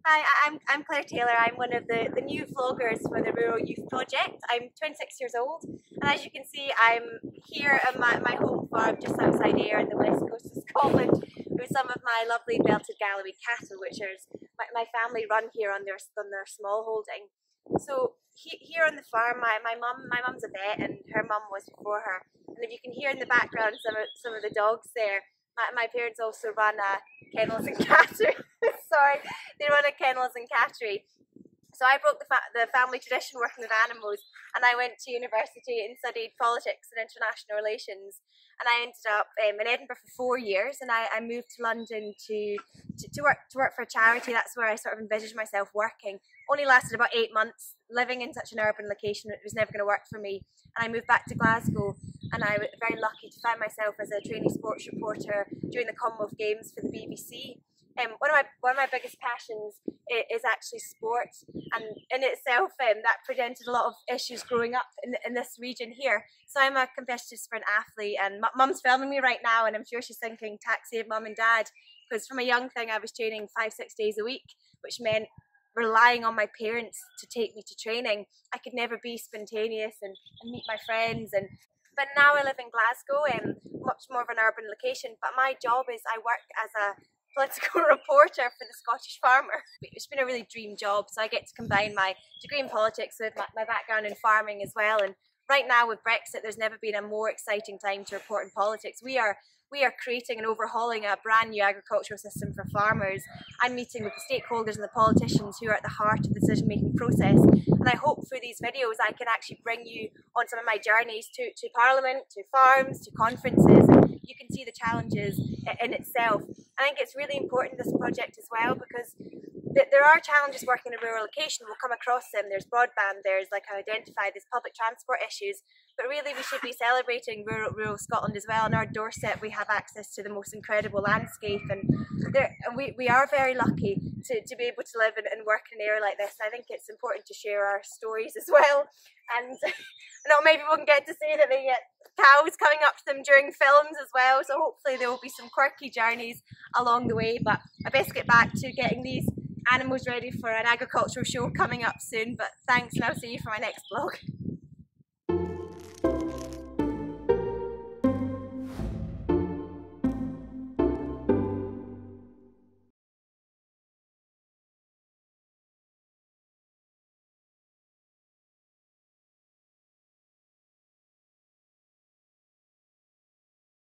Hi, I'm Claire Taylor. I'm one of the new vloggers for the Rural Youth Project. I'm 26 years old, and as you can see, I'm here at my home farm just outside Ayr on the west coast of Scotland with some of my lovely belted Galloway cattle, which is my family run here on their small holding. So here on the farm, my mum's a vet, and her mum was before her. And if you can hear in the background some of the dogs there, my parents also run kennels and cattery. Sorry, they run a kennels and cattery. So I broke the family tradition working with animals, and I went to university and studied politics and international relations. And I ended up in Edinburgh for 4 years, and I moved to London to work for a charity. That's where I sort of envisaged myself working. Only lasted about 8 months. Living in such an urban location, it was never going to work for me. And I moved back to Glasgow, and I was very lucky to find myself as a trainee sports reporter during the Commonwealth Games for the BBC. One of my biggest passions is actually sport, and in itself that presented a lot of issues growing up in this region here. So I'm a competitive sprint athlete, and mum's filming me right now, and I'm sure she's thinking taxi of mum and dad, because from a young thing I was training 5-6 days a week, which meant relying on my parents to take me to training. I could never be spontaneous and meet my friends. But now I live in Glasgow, much more of an urban location, but my job is I work as a political reporter for the Scottish Farmer. It's been a really dream job, so I get to combine my degree in politics with my background in farming as well. And right now with Brexit, there's never been a more exciting time to report in politics. We are creating and overhauling a brand new agricultural system for farmers. I'm meeting with the stakeholders and the politicians who are at the heart of the decision-making process, and I hope through these videos I can actually bring you on some of my journeys to Parliament, to farms, to conferences, and you can see the challenges in itself. I think it's really important, this project as well, because there are challenges working in a rural location. We'll come across them. There's broadband, there's, like I identified, there's public transport issues, but really we should be celebrating rural Scotland as well. On our doorstep we have access to the most incredible landscape, and we are very lucky to be able to live and work in an area like this. I think it's important to share our stories as well, and not many people can get to say that they get cows coming up to them during films as well, so hopefully there will be some quirky journeys along the way. But I best get back to getting these animals ready for an agricultural show coming up soon. But thanks, and I'll see you for my next vlog.